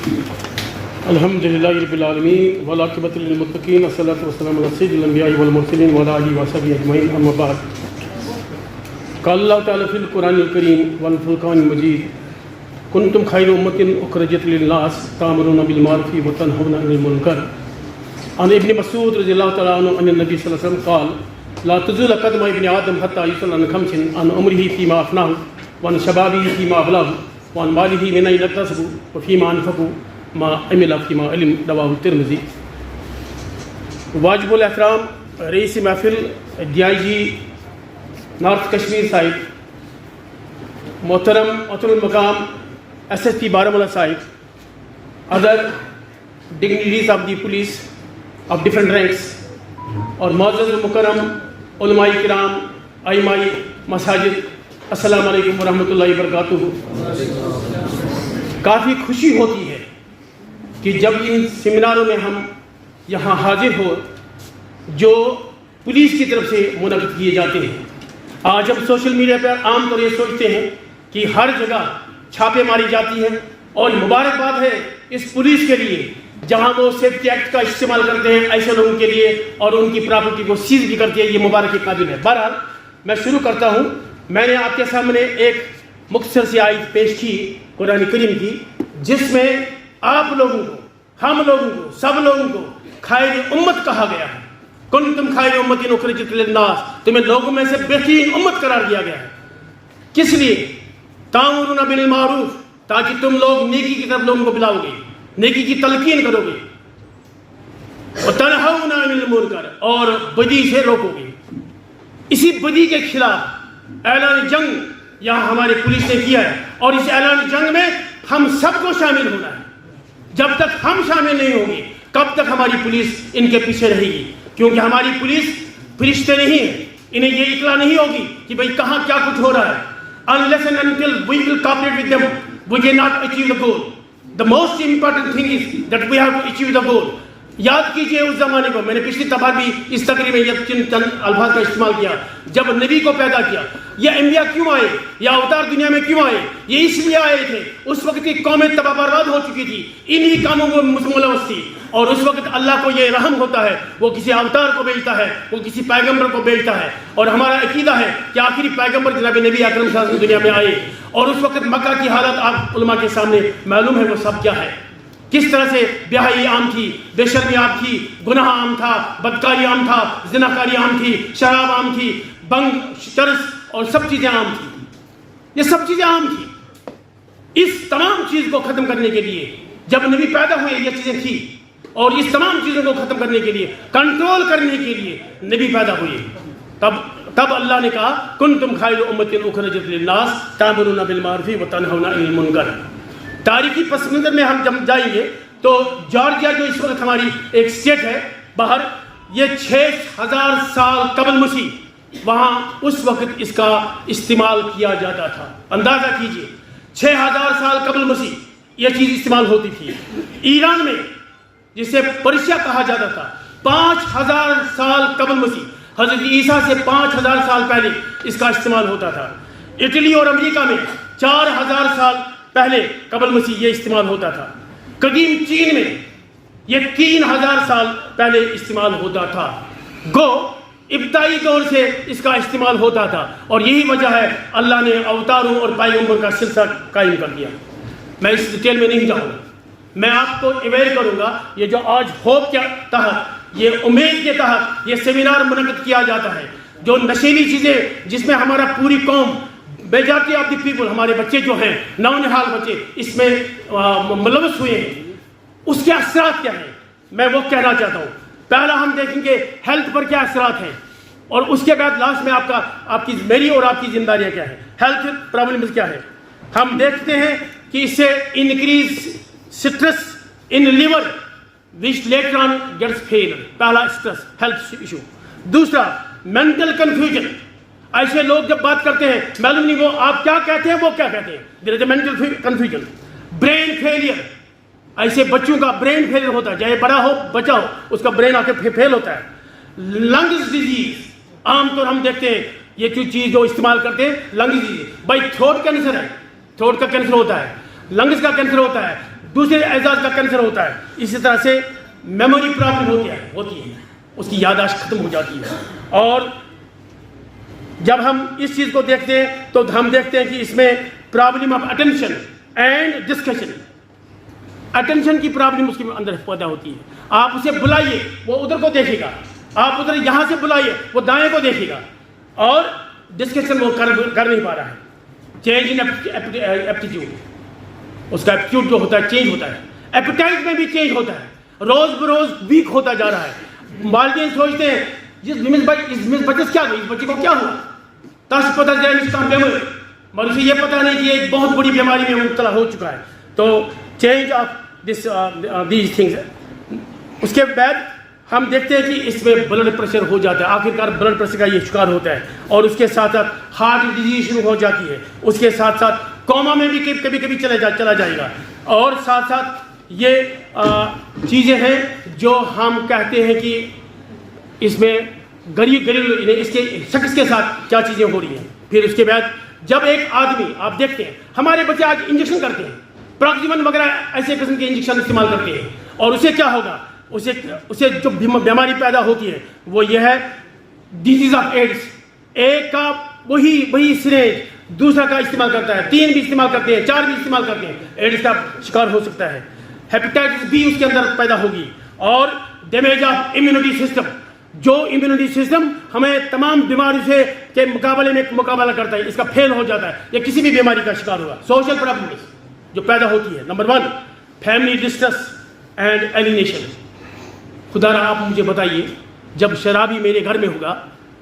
الحمدللہ رب العالمین والعاقبۃ للمتقین والصلاۃ والسلام علی سید الانبیاء والمرسلین وعلی آلہ وصحبہ اجمعین اما بعد. قال اللہ تعالیٰ فی القرآن الکریم والفرقان المجید کنتم خیر امۃ اخرجت للناس تأمرون بالمعروف وتنہون عن المنکر. عن ابن مسعود رضی اللہ تعالیٰ عنہ عن النبی صلی اللہ علیہ وسلم قال لا تزول قدم ابن آدم حتى يسأل عن خمس عن عمره فيما أفناه وعن شبابه فيما أبلاه وعن ماله من أين اكتسبه وفيما أنفقه ما عمل فيما علم. رواه الترمذی. واجب الاحترام رئیس محفل D I G north Kashmir صاحب, محترم المقام ایس ایس پی بارہمولہ صاحب, other dignitaries of the police of different ranks, اور معزز مکرم علماء کرام, ائمہ مساجد, السلام علیکم ورحمۃ اللہ وبرکاتہ. کافی خوشی ہوتی ہے کہ جب ان سیمیناروں میں ہم یہاں حاضر ہو جو پولیس کی طرف سے منعقد کیے جاتے ہیں. آج ہم سوشل میڈیا پر عام طور یہ سوچتے ہیں کہ ہر جگہ چھاپے ماری جاتی ہیں, اور مبارکباد ہے اس پولیس کے لیے جہاں وہ سیفٹی ایکٹ کا استعمال کرتے ہیں ایسے لوگوں کے لیے, اور ان کی پراپرٹی کو سیز بھی کرتے ہیں. یہ مبارک کے قابل ہے. بہرحال میں شروع کرتا ہوں. میں نے آپ کے سامنے ایک مختصر سی آیت پیش کی قرآن کریم کی, جس میں آپ لوگوں کو, ہم لوگوں کو, سب لوگوں کو خیر امت کہا گیا ہے. کنتم خیر امت اخرجت للناس, تمہیں لوگوں میں سے بہترین امت قرار دیا گیا ہے. کس لیے؟ تأمرون بالمعروف, تاکہ تم لوگ نیکی کی طرف لوگوں کو بلاؤ گے, نیکی کی تلقین کرو گے, وتنہون عن المنکر, اور بدی سے روکو گے. اسی بدی کے خلاف اعلان جنگ یہاں ہماری پولیس نے کیا ہے, اور اس اعلان جنگ میں ہم سب کو شامل ہونا ہے. جب تک ہم شامل نہیں ہوں گے کب تک ہماری پولیس ان کے پیچھے رہے گی؟ کیونکہ ہماری پولیس فرشتے نہیں ہیں, انہیں یہ اطلاع نہیں ہوگی کہ بھئی کہاں کیا کچھ ہو رہا ہے. Unless and until we will cooperate with them, we cannot achieve the goal. The most important thing is that we have to achieve the goal. یاد کیجئے اس زمانے کو, میں نے پچھلی دفعہ بھی اس تقریر میں یہ چند الفاظ کا استعمال کیا. جب نبی کو پیدا کیا, یہ انبیاء کیوں آئے, یا اوتار دنیا میں کیوں آئے؟ یہ اس لیے آئے تھے, اس وقت کی قومیں تباہ برباد ہو چکی تھی, انہی کاموں میں ملوث تھی, اور اس وقت اللہ کو یہ رحم ہوتا ہے, وہ کسی اوتار کو بھیجتا ہے, وہ کسی پیغمبر کو بھیجتا ہے. اور ہمارا عقیدہ ہے کہ آخری پیغمبر جناب نبی اکرم صلی اللہ علیہ وسلم دنیا میں آئے, اور اس وقت مکہ کی حالت آپ علماء کے سامنے معلوم ہے وہ سب کیا ہے. کس طرح سے بیاہی عام تھی, بے شرمی عام تھی, گناہ عام تھا, بدکاری عام تھا, زناکاری عام تھی, شراب عام تھی, بنگ, چرس اور سب چیزیں عام تھی. یہ سب چیزیں عام تھی. اس تمام چیز کو ختم کرنے کے لیے جب نبی پیدا ہوئے یہ چیزیں تھی, اور اس تمام چیزوں کو ختم کرنے کے لیے, کنٹرول کرنے کے لیے نبی پیدا ہوئے. تب اللہ نے کہا کنتم خیر امۃ اخرجت للناس تأمرون بالمعروف وتنہون عن المنکر. تاریخی پس منظر میں ہم جب جائیں گے تو جارجیا جو اس وقت ہماری ایک اسٹیٹ ہے باہر, یہ 6000 سال قبل مسیح وہاں اس وقت اس کا استعمال کیا جاتا تھا. اندازہ کیجئے 6000 سال قبل مسیح یہ چیز استعمال ہوتی تھی. ایران میں جسے پرشیا کہا جاتا تھا 5000 سال قبل مسیح, حضرت عیسیٰ سے 5000 سال پہلے اس کا استعمال ہوتا تھا. اٹلی اور امریکہ میں 4000 سال پہلے قبل مسیح یہ استعمال ہوتا تھا. قدیم چین میں یہ 3000 سال پہلے استعمال ہوتا تھا. گو ابتدائی دور سے اس کا استعمال ہوتا تھا, اور یہی وجہ ہے اللہ نے اوتاروں اور پیغمبر کا سلسلہ قائم کر دیا. میں اس ڈیٹیل میں نہیں جاؤں گا, میں آپ کو اویئر کروں گا. یہ جو آج ہوپ کے تحت, یہ امید کے تحت یہ سیمینار منعقد کیا جاتا ہے, جو نشیلی چیزیں جس میں ہمارا پوری قوم, میجارٹی آف دی پیپل, ہمارے بچے جو ہیں, نونہال بچے اس میں ملوث ہوئے ہیں, اس کے اثرات کیا ہیں میں وہ کہنا چاہتا ہوں. پہلا ہم دیکھیں گے ہیلتھ پر کیا اثرات ہیں, اور اس کے بعد لاسٹ میں آپ کی میری اور آپ کی ذمہ داریاں کیا ہیں, ہیلتھ پرابلمز کیا ہے. ہم دیکھتے ہیں کہ اس سے increase stress in liver which later on gets fail. پہلا اسٹریس ہیلتھ ایشو. دوسرا مینٹل کنفیوژن, ایسے لوگ جب بات کرتے ہیں معلوم نہیں وہ آپ کیا کہتے ہیں وہ کیا کہتے ہیں. There is a mental confusion. Brain failure, ایسے بچوں کا برین فیلئر ہوتا ہے, چاہے بڑا ہو بچہ ہو, اس کا برین آ کے فیل ہوتا ہے. لنگز ڈیزیز, عام طور ہم دیکھتے ہیں یہ چیز جو استعمال کرتے ہیں لنگز ڈیزیز. بھائی تھروٹ کینسر ہے, تھروٹ کا کینسر ہوتا ہے, لنگز کا کینسر ہوتا ہے, دوسرے اعزاز کا کینسر ہوتا ہے. اسی طرح سے میموری پرابلم ہوتی ہے, اس کی یادداشت ختم ہو جاتی ہے. اور جب ہم اس چیز کو دیکھتے ہیں تو ہم دیکھتے ہیں کہ اس میں problem of attention and discussion, attention کی پرابلم اس کے اندر پیدا ہوتی ہے. آپ اسے بلائیے وہ ادھر کو دیکھے گا, آپ ادھر یہاں سے بلائیے وہ دائیں کو دیکھے گا, اور ڈسکشن وہ کر نہیں پا رہا ہے. چینج ان ایپٹیٹیوڈ, اس کا ایپٹیٹیوڈ جو ہوتا ہے چینج ہوتا ہے. ایپیٹائٹ میں بھی چینج ہوتا ہے, روز بروز ویک ہوتا جا رہا ہے. والدین سوچتے ہیں اس بچے کو کیا ہوا, تاش پتہ جائے اس کا بیمار, مگر اسے یہ پتہ نہیں کہ یہ ایک بہت بڑی بیماری میں مبتلا ہو چکا ہے. تو چینج آف دیز تھنگز. اس کے بعد ہم دیکھتے ہیں کہ اس میں بلڈ پریشر ہو جاتا ہے, آخر کار بلڈ پریشر کا یہ شکار ہوتا ہے, اور اس کے ساتھ ساتھ ہارٹ ڈیزیز شروع ہو جاتی ہے. اس کے ساتھ ساتھ کوما میں بھی کبھی کبھی چلا جائے گا. اور ساتھ ساتھ یہ چیزیں ہیں جو ہم کہتے ہیں کہ اس میں غریب اس کے شخص کے ساتھ کیا چیزیں ہو رہی ہیں. پھر اس کے بعد جب ایک آدمی, آپ دیکھتے ہیں ہمارے بچے آج انجیکشن کرتے ہیں, پراکسیمن وغیرہ ایسے قسم کے انجیکشن استعمال کرتے ہیں, اور اسے کیا ہوگا, اسے جو بیماری پیدا ہوتی ہے وہ یہ ہے ڈیزیز آف ایڈس. ایک کا وہی سرنج دوسرا کا استعمال کرتا ہے, 3 بھی استعمال کرتے ہیں, 4 بھی استعمال کرتے ہیں, ایڈس کا شکار ہو سکتا ہے. ہیپیٹائٹس بھی اس کے اندر پیدا ہوگی. اور ڈیمیج آف امیونٹی سسٹم, جو امیونٹی سسٹم ہمیں تمام بیماریوں سے کے مقابلے میں مقابلہ کرتا ہے, اس کا فیل ہو جاتا ہے, یا کسی بھی بیماری کا شکار ہوگا. سوشل پرابلمز جو پیدا ہوتی ہے, number 1 family distress and alienation. خدا را آپ مجھے بتائیے, جب شرابی میرے گھر میں ہوگا,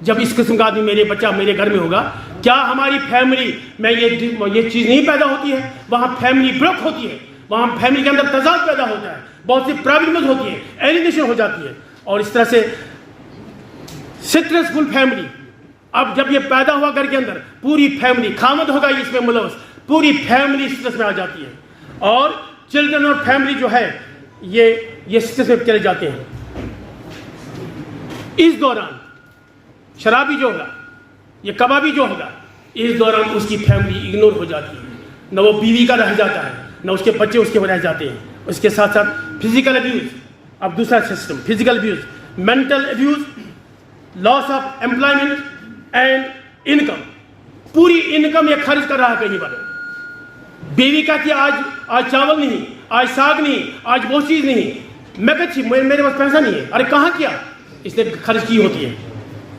جب اس قسم کا آدمی میرے بچہ میرے گھر میں ہوگا, کیا ہماری فیملی میں یہ چیز نہیں پیدا ہوتی ہے؟ وہاں فیملی بروک ہوتی ہے, وہاں فیملی کے اندر تضاد پیدا ہوتا ہے, بہت سی پرابلمز ہوتی ہیں, ایلینیشن ہو جاتی ہے. اور اس طرح سے سٹریسفل فیملی, اب جب یہ پیدا ہوا گھر کے اندر, پوری فیملی, خامد ہوگا اس میں ملوث, پوری فیملی سٹریس میں آ جاتی ہے. اور چلڈرن اور فیملی جو ہے یہ سٹریس میں چلے جاتے ہیں. اس دوران شرابی جو ہوگا, یہ کبابی جو ہوگا, اس دوران اس کی فیملی اگنور ہو جاتی ہے, نہ وہ بیوی کا رہ جاتا ہے, نہ اس کے بچے اس کے رہ جاتے ہیں. اس کے ساتھ ساتھ فزیکل ابیوز, اب دوسرا system physical abuse, mental abuse, loss of employment and income. پوری انکم یہ خرچ کر رہا ہے کہیں پر. بیوی کہتی ہے آج چاول نہیں, آج ساگ نہیں, آج وہ چیز نہیں. میں کہتی میرے پاس پیسہ نہیں ہے. ارے کہاں کیا, اس نے خرچ کی ہوتی ہے.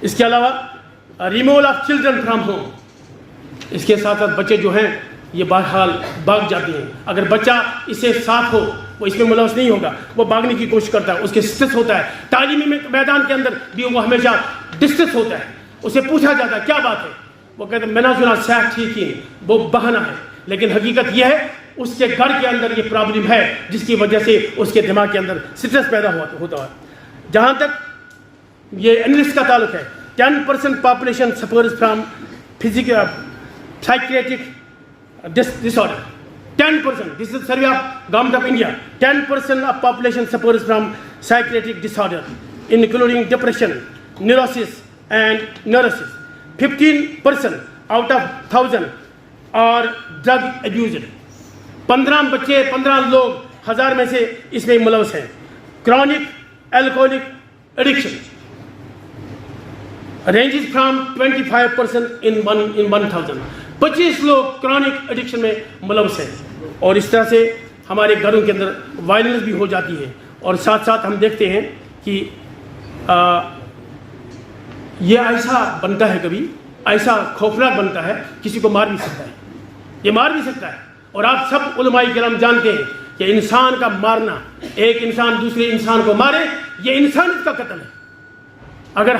اس کے علاوہ removal of children from home. اس کے ساتھ ساتھ بچے جو ہیں یہ بہرحال بھاگ جاتے ہیں. اگر بچہ اس سے صاف ہو, وہ اس میں ملوث نہیں ہوگا, وہ بھاگنے کی کوشش کرتا ہے, اس کے سٹریس ہوتا ہے. تعلیمی میدان کے اندر بھی وہ ہمیشہ ڈسٹریس ہوتا ہے. اسے پوچھا جاتا ہے کیا بات ہے, وہ کہتے ہیں میں نے سنا صحت ٹھیک ہی, وہ بہانہ ہے. لیکن حقیقت یہ ہے اس کے گھر کے اندر یہ پرابلم ہے, جس کی وجہ سے اس کے دماغ کے اندر سٹریس پیدا ہوتا ہے. جہاں تک یہ انالسٹ کا تعلق ہے, 10% population suffers from psychiatric disorder. 10%. This is survey of Government of India. 10% of population suffers from psychiatric disorder, including depression, neurosis, and neurosis. 15% out of 1,000 are drug abused. 15 بچے 15 لوگ 1000 میں سے اس میں ملوث ہیں. Chronic alcoholic addiction ranges from 25% in 1,000. 25 لوگ chronic addiction میں ملوث ہیں. اور اس طرح سے ہمارے گھروں کے اندر وائلنس بھی ہو جاتی ہے. اور ساتھ ساتھ ہم دیکھتے ہیں کہ یہ ایسا بنتا ہے, کبھی ایسا خوفناک بنتا ہے, کسی کو مار بھی سکتا ہے, یہ مار بھی سکتا ہے. اور آپ سب علماء کرام جانتے ہیں کہ انسان کا مارنا, ایک انسان دوسرے انسان کو مارے, یہ انسانیت کا قتل ہے. اگر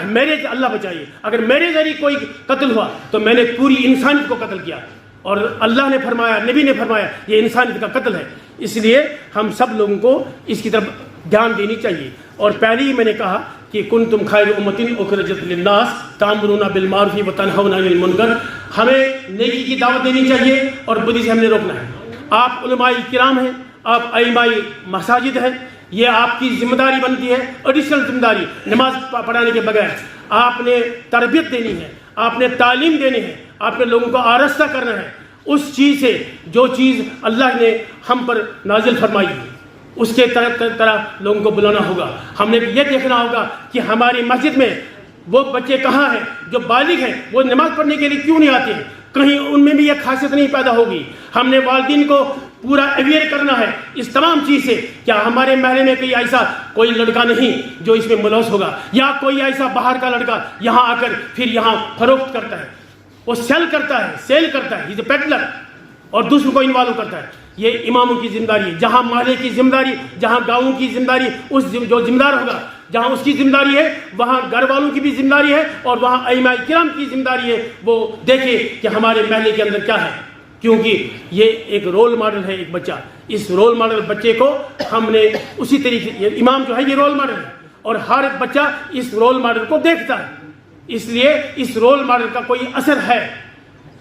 اللہ بچائیے, اگر میرے ذریعے کوئی قتل ہوا تو میں نے پوری انسانیت کو قتل کیا. اور اللہ نے فرمایا, نبی نے فرمایا, یہ انسانیت کا قتل ہے. اس لیے ہم سب لوگوں کو اس کی طرف دھیان دینی چاہیے. اور پہلے ہی میں نے کہا کہ کنتم خیر امۃ اخرجت للناس تأمرون بالمعروف وتنہون عن المنکر. ہمیں نیکی کی دعوت دینی چاہیے اور بدی سے ہم نے روکنا ہے. آپ علماء کرام ہیں, آپ ائمہ مساجد ہیں, یہ آپ کی ذمہ داری بنتی ہے, ایڈیشنل ذمہ داری. نماز پڑھانے کے بغیر آپ نے تربیت دینی ہے, آپ نے تعلیم دینی ہے, آپ نے لوگوں کو آراستہ کرنا ہے. اس چیز سے جو چیز اللہ نے ہم پر نازل فرمائی ہے اس کے طرح لوگوں کو بلانا ہوگا. ہم نے یہ دیکھنا ہوگا کہ ہماری مسجد میں وہ بچے کہاں ہیں جو بالغ ہیں, وہ نماز پڑھنے کے لیے کیوں نہیں آتے ہیں, کہیں ان میں بھی یہ خاصیت نہیں پیدا ہوگی. ہم نے والدین کو پورا اویئر کرنا ہے اس تمام چیز سے. کیا ہمارے محلے میں کوئی ایسا کوئی لڑکا نہیں جو اس میں ملوث ہوگا, یا کوئی ایسا باہر کا لڑکا یہاں آ کر پھر یہاں فروخت کرتا ہے, وہ سیل کرتا ہے, ہی از اے پیڈلر, اور دوسروں کو انوالو کرتا ہے. یہ اماموں کی ذمہ داری ہے. جہاں محلے کی ذمہ داری, جہاں گاؤں کی ذمہ داری, اس جو ذمہ دار ہوگا, جہاں اس کی ذمہ داری ہے وہاں گھر والوں کی بھی ذمہ داری ہے, اور وہاں ائمہ کرام کی ذمہ داری ہے وہ دیکھے کہ ہمارے محلے کے اندر کیا ہے. کیونکہ یہ ایک رول ماڈل ہے ایک بچہ. اس رول ماڈل بچے کو ہم نے اسی طریقے, یہ امام جو ہے یہ رول ماڈل ہے, اور ہر ایک بچہ اس رول ماڈل کو دیکھتا ہے. اس لیے اس رول ماڈل کا کوئی اثر ہے.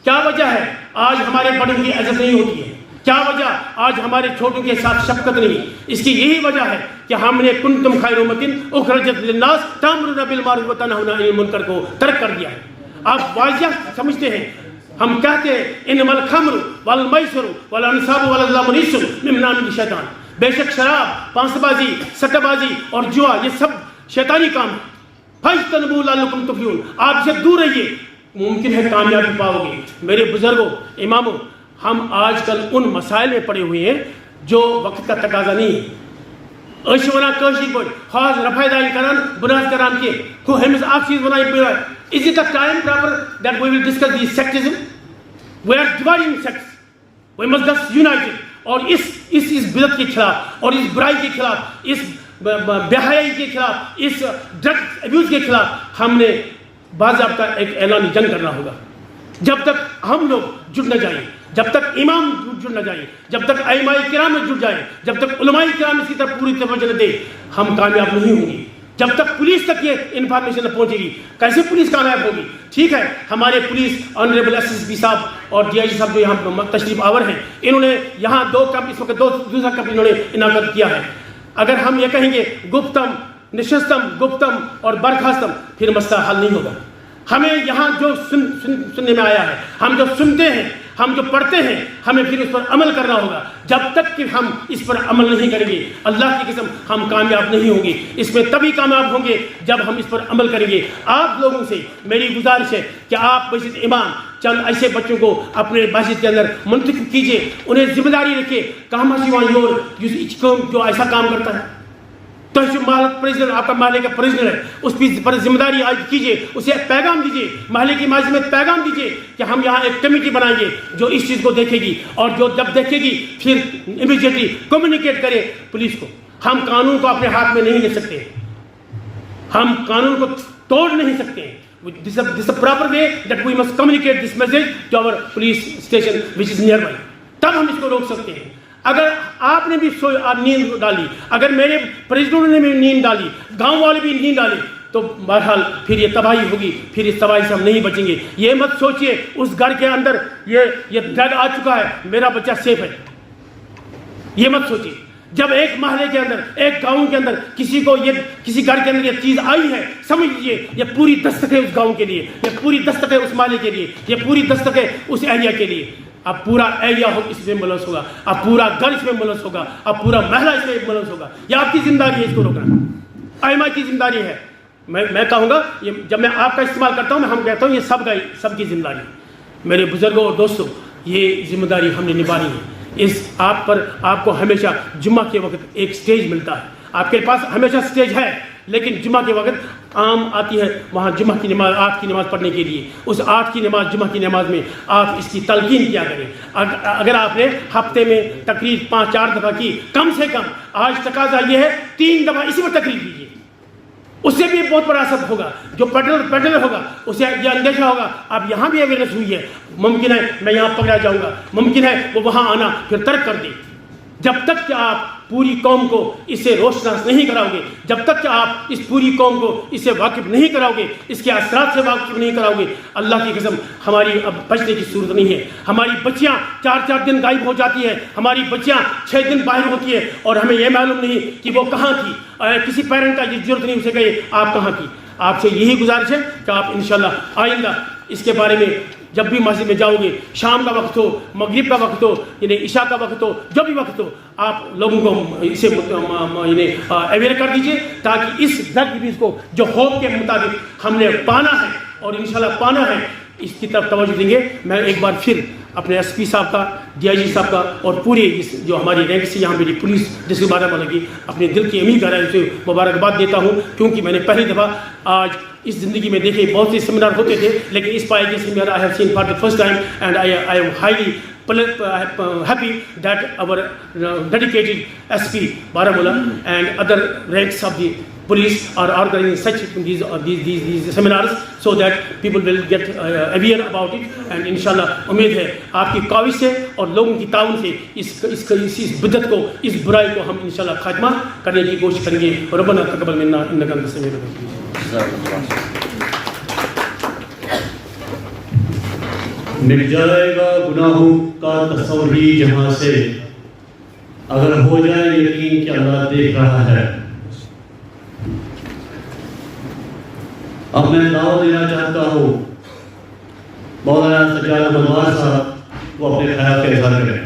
کیا وجہ ہے آج ہمارے بڑوں کی عزت نہیں ہوتی ہے؟ کیا وجہ آج ہمارے چھوٹوں کے ساتھ شفقت نہیں؟ اس کی یہی وجہ ہے کہ ہم نے کنتم خیر امۃ اخرجت للناس تأمرون بالمعروف وتنہون عن المنکر کو ترک کر دیا ہے. آپ واضح سمجھتے ہیں, ہم کہتے ہیں انما الخمر والمیسر والانصاب والازلام رجس من عمل الشیطان. بے شک شراب, پانس بازی, سٹہ بازی اور جوا یہ سب شیطانی کام ہے. فاجتنبوہ لعلکم تفلحون, آپ سے دور رہیے, ممکن ہے کامیابی پاؤ گے. میرے بزرگوں, اماموں, ہم آج کل ان مسائل میں پڑے ہوئے ہیں جو وقت کا تقاضا نہیں ہے. اشونا کاشی پر خاص رفع دائی کران بناز کران کے کو ہمیں آپ چیز بنائی پڑا. Is it the time proper that we will discuss the sectism? We are dividing sects. We must just unite it. اور اس بدعت کے خلاف, اور اس برائی کے خلاف, اس بے حیائی کے خلاف, اس ڈرگ ابیوز کے خلاف ہم نے باضابطہ ایک اعلان جنگ کرنا ہوگا. جب تک ہم لوگ جڑ نہ جائیں, جب تک امام جڑ نہ جائیں, جب تک ائمہ کرام میں جڑ جائیں, جب تک علماء کرام اس کی طرف پوری توجہ نہ دیں, ہم کامیاب نہیں ہوں گے. جب تک پولیس تک یہ انفارمیشن نہ پہنچے گی, کیسے پولیس کامیاب ہوگی؟ ٹھیک ہے, ہمارے پولیس آنریبل ایس ایس پی صاحب اور ڈی آئی جی صاحب جو یہاں تشریف آور ہیں, انہوں نے یہاں اس وقت دوسرا کیمپ انہوں نے انعقاد کیا ہے. اگر ہم یہ کہیں گے گفتم نشستم گفتم اور برخاستم, پھر مسئلہ حل نہیں ہوگا. ہمیں یہاں جو سننے میں آیا ہے, ہم جو سنتے ہیں, ہم جو پڑھتے ہیں, ہمیں پھر اس پر عمل کرنا ہوگا. جب تک کہ ہم اس پر عمل نہیں کریں گے, اللہ کی قسم ہم کامیاب نہیں ہوں گے. اس میں تبھی کامیاب ہوں گے جب ہم اس پر عمل کریں گے. آپ لوگوں سے میری گزارش ہے کہ آپ مسجد امام چند ایسے بچوں کو اپنے مسجد کے اندر منتخب کیجئے, انہیں ذمہ داری رکھیے. کہاں یور جو ایسا کام کرتا ہے, تو جو پریزیڈنٹ آپ کا محلے کا پریزیڈنٹ ہے, اس پر ذمہ داری عائد کیجیے, اسے پیغام دیجیے, محلے کی مسجد میں پیغام دیجیے کہ ہم یہاں ایک کمیٹی بنائیں گے جو اس چیز کو دیکھے گی, اور جو جب دیکھے گی پھر امیڈیٹلی کمیونیکیٹ کرے پولیس کو. ہم قانون کو اپنے ہاتھ میں نہیں لے سکتے, ہم قانون کو توڑ نہیں سکتے. This is the proper way that we must communicate this message to our police station which is nearby. تب ہم اس کو روک سکتے ہیں. اگر آپ نے بھی نیند ڈالی, اگر میرے پریزیڈنٹ نے بھی نیند ڈالی, گاؤں والے بھی نیند ڈالے, تو بہرحال پھر یہ تباہی ہوگی. پھر اس تباہی سے ہم نہیں بچیں گے. یہ مت سوچئے اس گھر کے اندر یہ ڈرگ آ چکا ہے, میرا بچہ سیف ہے. یہ مت سوچئے. جب ایک محلے کے اندر, ایک گاؤں کے اندر کسی گھر کے اندر یہ چیز آئی ہے, سمجھ لیجیے یہ پوری دستک ہے اس گاؤں کے لیے, یہ پوری دستک ہے اس محلے کے لیے, یہ پوری دستک ہے اس ایریا کے لیے. اب پورا ایریا اس میں ملوث ہوگا, اب پورا گھر اس میں ملوث ہوگا, اب پورا محلہ اس میں ملوث ہوگا. یہ آپ کی ذمہ داری ہے اس کو روکنا, ائمہ کی ذمہ داری ہے. میں کہوں گا, جب میں آپ کا استعمال کرتا ہوں, ہم کہتا ہوں یہ سب کی ذمہ داری ہے. میرے بزرگوں اور دوستوں, یہ ذمہ داری ہم نے نبھانی ہے. آپ کو ہمیشہ جمعہ کے وقت ایک سٹیج ملتا ہے. آپ کے پاس ہمیشہ سٹیج ہے, لیکن جمعہ کے وقت عام آتی ہے وہاں جمعہ کی نماز, 8 کی نماز پڑھنے کے لیے. اس 8 کی نماز, جمعہ کی نماز میں آپ اس کی تلقین کیا کریں. اگر آپ نے ہفتے میں تقریر 5-4 دفعہ کی, کم سے کم آج تقاضا یہ ہے 3 دفعہ اسی پر تقریر کیجیے. اس سے بھی بہت بڑا اثر ہوگا. جو پیڈلر ہوگا اسے یہ اندیشہ ہوگا اب یہاں بھی اویئرنیس ہوئی ہے, ممکن ہے میں یہاں پکڑا جاؤں گا, ممکن ہے وہ وہاں آنا پھر ترک کر دے. جب تک کہ آپ پوری قوم کو اس سے روشناس نہیں کراؤ گے, جب تک کہ آپ اس پوری قوم کو اس سے واقف نہیں کراؤ گے, اس کے اثرات سے واقف نہیں کراؤ گے, اللہ کی قسم ہماری اب بچنے کی صورت نہیں ہے. ہماری بچیاں 4 دن غائب ہو جاتی ہیں, ہماری بچیاں 6 دن باہر ہوتی ہیں, اور ہمیں یہ معلوم نہیں کہ وہ کہاں تھی. کسی پیرنٹ کا یہ ضرورت نہیں اسے کہے آپ کہاں تھی. آپ سے یہی گزارش ہے کہ آپ انشاءاللہ آئندہ اس کے بارے میں جب بھی مسجد میں جاؤ گے، شام کا وقت ہو، مغرب کا وقت ہو، یعنی عشاء کا وقت ہو، جو بھی وقت ہو، آپ لوگوں کو اسے اویئر کر دیجئے تاکہ اس ڈرگ کو جو خوف کے مطابق ہم نے پانا ہے اور انشاءاللہ پانا ہے، اس کی طرف توجہ دیں گے۔ میں ایک بار پھر اپنے ایس پی صاحب کا، ڈی آئی جی صاحب کا اور پورے جو ہماری رینک سے یہاں میری پولیس جس بارہ مالا کی اپنے دل کی امید گہرائی سے مبارکباد دیتا ہوں، کیونکہ میں نے پہلی دفعہ آج اس زندگی میں دیکھے بہت سے سیمینار ہوتے تھے، لیکن اس پائے کے seminar I have seen for the first time and I am highly happy that our dedicated SP Baramulla and other ranks of the police are organizing such these seminars so that people will get aware about it, and inshallah امید ہے آپ کی کاوش سے اور لوگوں کی تعاون سے اس بدعت کو، اس برائی کو ہم انشاءاللہ خاتمہ کرنے کی کوشش کریں گے۔ ربنا تقبل منا انک انت السمیع العلیم۔ مٹ جائے گا گناہوں کا تصور ہی جہاں سے، اگر ہو جائے یقین کہ اللہ دیکھ رہا ہے۔ اب میں دعوت دینا چاہتا ہوں مولانا سجاد احمد وار صاحب، وہ اپنے خیال کا اظہار کریں۔